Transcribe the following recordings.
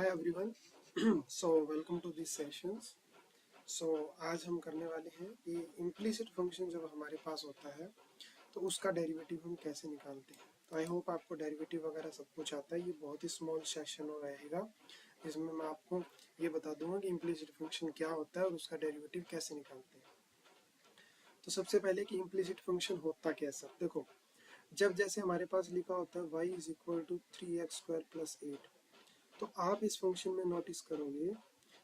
Hi everyone. So welcome to this sessions. So आज हम करने वाले हैं कि इम्प्लिसिट फंक्शन जब हमारे पास होता है तो उसका डेरिवेटिव हम कैसे निकालते हैं। तो आई होप आपको डेरिवेटिव वगैरह सब कुछ आता है। ये बहुत ही स्मॉल सेशन रहेगा जिसमें मैं आपको ये बता दूंगा कि इम्प्लिसिट फंक्शन क्या होता है और उसका डेरिवेटिव कैसे निकालते हैं। तो सबसे पहले कि इम्प्लिसिट फंक्शन होता कैसा, देखो जब जैसे हमारे पास लिखा होता है y is equal to 3x² + 8, तो आप इस फंक्शन में नोटिस करोगे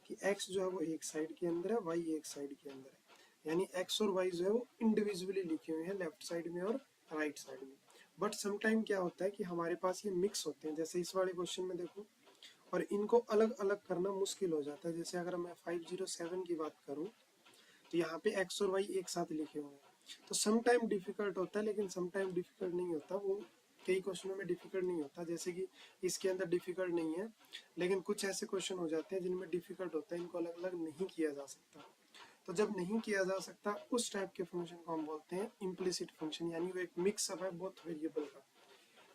कि x जो है वो एक साइड के अंदर है, y एक साइड के अंदर है, यानी x और y जो है वो इंडिविजुअली लिखे हुए हैं लेफ्ट साइड में और राइट साइड में। बट समटाइम क्या होता है कि हमारे पास ये मिक्स होते हैं, जैसे इस वाले क्वेश्चन में देखो, और इनको अलग अलग करना मुश्किल हो जाता है। जैसे अगर मैं 507 की बात करूं तो यहाँ पे x और y एक साथ लिखे हुए हैं, तो सम टाइम डिफिकल्ट होता है, लेकिन सम टाइम डिफिकल्ट नहीं होता। वो कई क्वेश्चनों में डिफिकल्ट नहीं होता, जैसे कि इसके अंदर डिफिकल्ट नहीं है, लेकिन कुछ ऐसे क्वेश्चन हो जाते हैं जिनमें डिफिकल्ट होता है, इनको अलग अलग नहीं किया जा सकता। तो जब नहीं किया जा सकता उस टाइप के फंक्शन को हम बोलते हैं इम्प्लिसिट फंक्शन, यानी वो एक मिक्सअप है बहुत वेरिएबल का।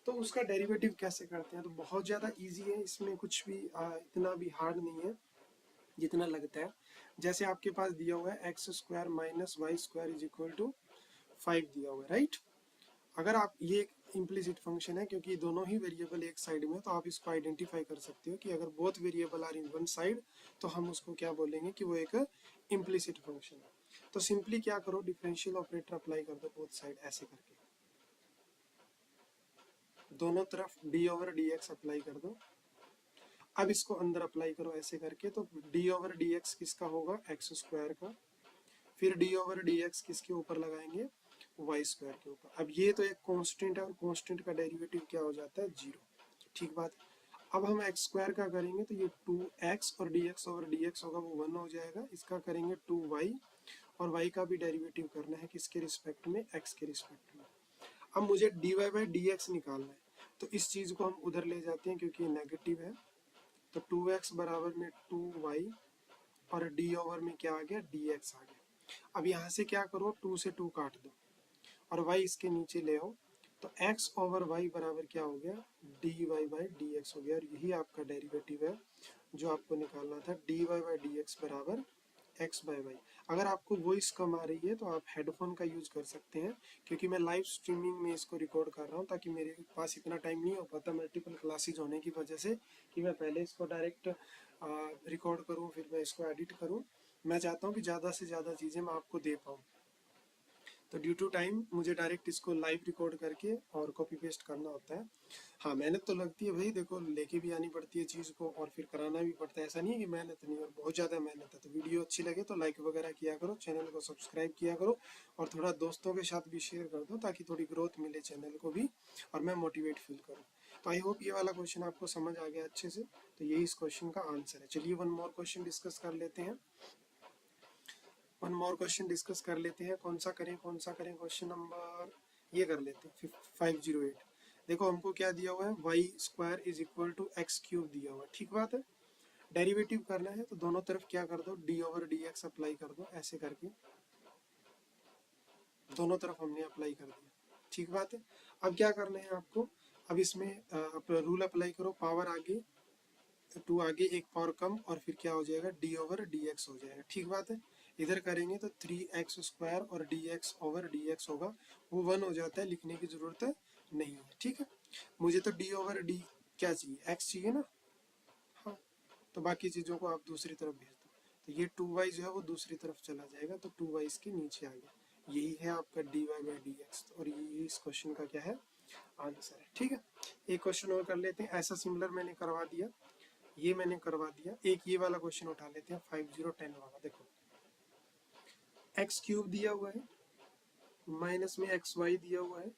तो उसका डेरिवेटिव कैसे करते हैं, तो बहुत ज़्यादा ईजी है, इसमें कुछ भी इतना भी हार्ड नहीं है जितना लगता है। जैसे आपके पास दिया हुआ है x² - y² is equal to 5 दिया हुआ है, राइट। अगर आप ये एक इम्प्लिसिट फंक्शन है क्योंकि दोनों ही वेरिएबल एक साइड में, तो आप इसको आइडेंटिफाई कर सकते हो कि अगर both variable are in one side तो हम उसको क्या बोलेंगे कि वो एक इम्प्लिसिट फंक्शन है। तो सिंपली क्या करो, डिफरेंशियल ऑपरेटर अप्लाई कर दो बोथ साइड, ऐसे करके दोनों तरफ d/dx अप्लाई कर दो। अब इसको अंदर अप्लाई करो ऐसे करके, तो d/dx किसका होगा, x² का। फिर d/dx किसके ऊपर लगाएंगे, y² के ऊपर। अब ये तो एक कांस्टेंट है और कांस्टेंट का डेरिवेटिव क्या हो जाता है, 0। ठीक बात है। अब हम x² का करेंगे तो ये 2x और dx/dx होगा वो 1 हो जाएगा। इसका करेंगे 2y, और y का भी डेरिवेटिव करना है किसके रिस्पेक्ट में, x के रिस्पेक्ट में। अब मुझे dy/dx निकालना है, तो इस चीज को हम उधर ले जाते हैं क्योंकि ये नेगेटिव है। तो 2x बराबर में 2y, और d ओवर में क्या आ गया, dx आ गया। अब यहाँ से क्या करो, 2 से 2 काट दो और y इसके नीचे ले आओ, तो x/y बराबर क्या हो गया, dy/dx हो गया। और यही आपका डेरिवेटिव है जो आपको निकालना था, dy/dx बराबर x/y। अगर आपको वॉइस कम आ रही है तो आप हेडफोन का यूज कर सकते हैं, क्योंकि मैं लाइव स्ट्रीमिंग में इसको रिकॉर्ड कर रहा हूँ, ताकि मेरे पास इतना टाइम नहीं हो पाता मल्टीपल क्लासेज होने की वजह से कि मैं पहले इसको डायरेक्ट रिकॉर्ड करूँ फिर मैं इसको एडिट करूँ। मैं चाहता हूँ कि ज़्यादा से ज़्यादा चीज़ें मैं आपको दे पाऊँ, तो ड्यू टू टाइम मुझे डायरेक्ट इसको लाइव रिकॉर्ड करके और कॉपी पेस्ट करना होता है। हाँ, मेहनत तो लगती है भाई, देखो लेके भी आनी पड़ती है चीज़ को और फिर कराना भी पड़ता है। ऐसा नहीं है कि मेहनत नहीं है, बहुत ज़्यादा मेहनत है। तो वीडियो अच्छी लगे तो लाइक वगैरह किया करो, चैनल को सब्सक्राइब किया करो, और थोड़ा दोस्तों के साथ भी शेयर कर दो ताकि थोड़ी ग्रोथ मिले चैनल को भी और मैं मोटिवेट फील करूँ। तो आई होप ये वाला क्वेश्चन आपको समझ आ गया अच्छे से। तो यही इस क्वेश्चन का आंसर है। चलिए वन मोर क्वेश्चन डिस्कस कर लेते हैं। वन मोर क्वेश्चन डिस्कस कर लेते हैं। कौन सा करें क्वेश्चन नंबर, ये कर लेते हैं 508। देखो हमको क्या दिया हुआ है, y² is equal to x³ दिया हुआ है, ठीक बात है। डेरिवेटिव करना है तो दोनों तरफ क्या कर दो, d/dx अप्लाई कर दो, ऐसे करके दोनों तरफ हमने अप्लाई कर दिया, ठीक बात है। अब क्या करना है आपको, अब इसमें रूल अप्लाई करो, पावर आगे 2 आगे एक पावर कम, और फिर क्या हो जाएगा, d/dx हो जाएगा, ठीक बात है। इधर करेंगे तो 3x² और dx/dx होगा, वो 1 हो जाता है, लिखने की जरूरत नहीं है, ठीक है। मुझे तो d/d क्या चाहिए, x चाहिए ना। हाँ, तो बाकी चीज़ों को आप दूसरी तरफ भेज दो, तो ये 2y जो है वो दूसरी तरफ चला जाएगा, तो 2y इसके नीचे आ गया। यही है आपका dy/dx, और ये इस क्वेश्चन का क्या है, आंसर है, ठीक है। एक क्वेश्चन और कर लेते हैं, ऐसा सिमिलर मैंने करवा दिया, ये मैंने करवा दिया। एक ये वाला क्वेश्चन उठा लेते हैं 5010 वाला। देखो x³ दिया हुआ है, माइनस में xy दिया हुआ है,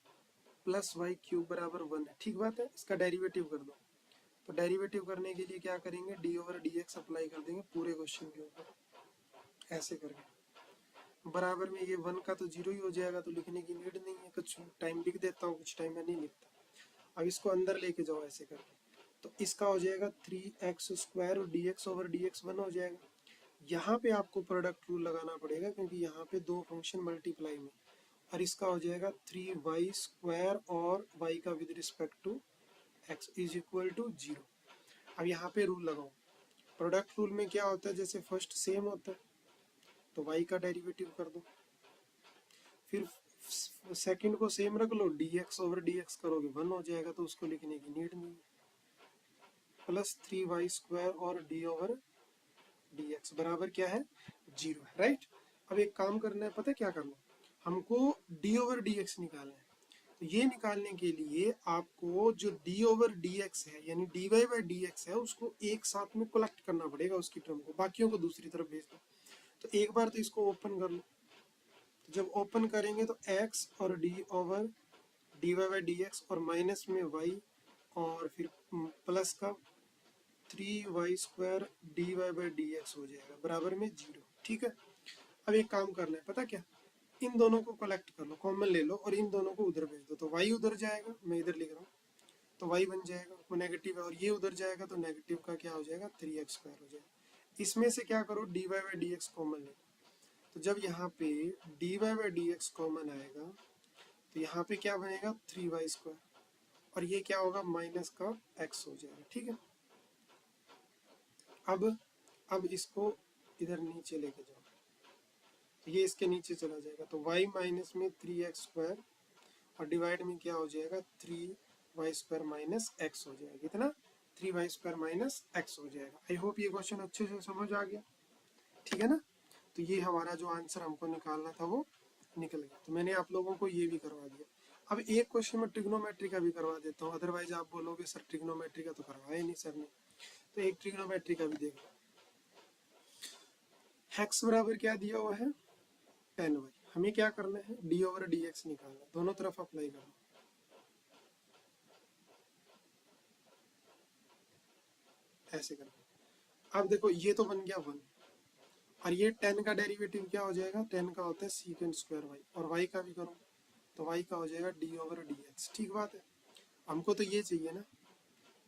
प्लस y³ बराबर 1 है, ठीक बात है। इसका डेरिवेटिव कर दो, तो डेरिवेटिव करने के लिए क्या करेंगे, d/dx अप्लाई कर देंगे पूरे क्वेश्चन के ऊपर, ऐसे करके बराबर में ये 1 का तो 0 ही हो जाएगा, तो लिखने की नीड नहीं है। कुछ टाइम लिख देता हूँ, कुछ टाइम मैं नहीं लिखता। अब इसको अंदर लेके जाओ ऐसे करके, तो इसका हो जाएगा 3x² और dx/dx 1 हो जाएगा। यहाँ पे आपको प्रोडक्ट रूल लगाना पड़ेगा क्योंकि यहाँ पे दो फंक्शन मल्टीप्लाई में, और इसका हो जाएगा 3y² और y का with respect to x is equal to 0। अब यहाँ पे रूल लगाओ, प्रोडक्ट रूल में क्या होता है, जैसे फर्स्ट सेम होता है तो y का डेरिवेटिव कर दो, फिर सेकंड को सेम रख लो, dx ओवर dx करोगे 1 हो जाएगा, तो उसको लिखने की नीड नहीं है। प्लस 3y² और d ओवर dx बराबर क्या है, 0 है, राइट। अब एक काम करना है, पता है क्या करना, हमको d ओवर dx निकालना है। तो ये निकालने के लिए आपको जो d ओवर dx है यानी dy बाई dx है, उसको एक साथ में कलेक्ट करना पड़ेगा उसकी टर्म को, बाकियों को दूसरी तरफ भेज दो। तो एक बार तो इसको ओपन कर लो, तो जब ओपन करेंगे तो x और d over dy by dx और माइनस में y और फिर प्लस का 3y² dy बाई dx हो जाएगा बराबर में 0, ठीक है। अब एक काम करना है, पता क्या, इन दोनों को कलेक्ट कर लो, कॉमन ले लो और इन दोनों को उधर भेज दो, तो y उधर जाएगा, मैं इधर लिख रहा हूँ, तो y बन जाएगा, वो नेगेटिव है, और ये उधर जाएगा तो नेगेटिव का क्या हो जाएगा, 3x² हो जाएगा। इसमें से क्या करो, dy बाई dx कॉमन ले, तो जब यहाँ पे dy बाई dx कॉमन आएगा तो यहाँ पे क्या बनेगा, 3y² और ये क्या होगा, माइनस का x हो जाएगा, ठीक है। अब इसको इधर नीचे लेके जाओ, तो ये इसके नीचे चला जाएगा, तो y माइनस में 3x² और डिवाइड में क्या हो जाएगा, 3y² माइनस x हो जाएगा, कितना, 3y² माइनस x हो जाएगा। आई होप ये क्वेश्चन अच्छे से समझ आ गया, ठीक है ना। तो ये हमारा जो आंसर हमको निकालना था वो निकल गया। तो मैंने आप लोगों को ये भी करवा दिया। अब एक क्वेश्चन में ट्रिग्नोमेट्री का भी करवा देता हूँ, अदरवाइज आप बोलोगे सर ट्रिग्नोमेट्री का तो करवाया नहीं सर ने, तो एक ट्रिग्नोमेट्री का भी देखो। x बराबर क्या दिया हुआ है, 10y। हमें क्या करना है, d ओवर dx निकालना, दोनों तरफ अप्लाई करना। ऐसे करना, अब देखो ये तो बन गया 1 और ये 10 का डेरिवेटिव क्या हो जाएगा, 10 का होता है सीकेंड स्क्वायर y, और y का भी करो तो y का हो जाएगा d ओवर dx, ठीक बात है। हमको तो ये चाहिए ना,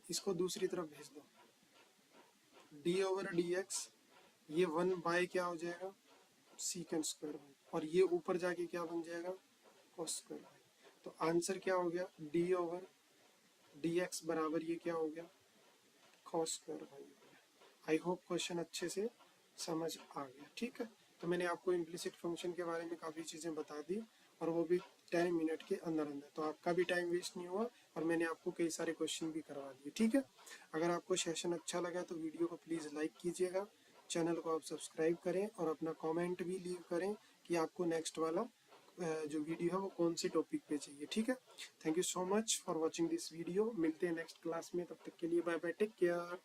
इसको दूसरी तरफ भेज दो, d ओवर dx, ये 1 बाय क्या हो जाएगा, सीकेंड स्क्वायर y, और ये ऊपर जाके क्या बन जाएगा, cos स्क्वायर y। तो आंसर क्या हो गया, d ओवर dx बराबर ये क्या हो गया, cos स्क्वायर y हो गया। आई होप क्वेश्चन अच्छे से समझ आ गया, ठीक है। तो मैंने आपको इम्प्लिसिट फंक्शन के बारे में काफ़ी चीज़ें बता दी, और वो भी 10 मिनट के अंदर अंदर, तो आपका भी टाइम वेस्ट नहीं हुआ और मैंने आपको कई सारे क्वेश्चन भी करवा दिए, ठीक है। अगर आपको सेशन अच्छा लगा तो वीडियो को प्लीज़ लाइक कीजिएगा, चैनल को आप सब्सक्राइब करें और अपना कमेंट भी लीव करें कि आपको नेक्स्ट वाला जो वीडियो है वो कौन से टॉपिक पे चाहिए, ठीक है। Thank you so much for watching this video, मिलते हैं नेक्स्ट क्लास में, तब तक के लिए बाय बाय, टेक केयर।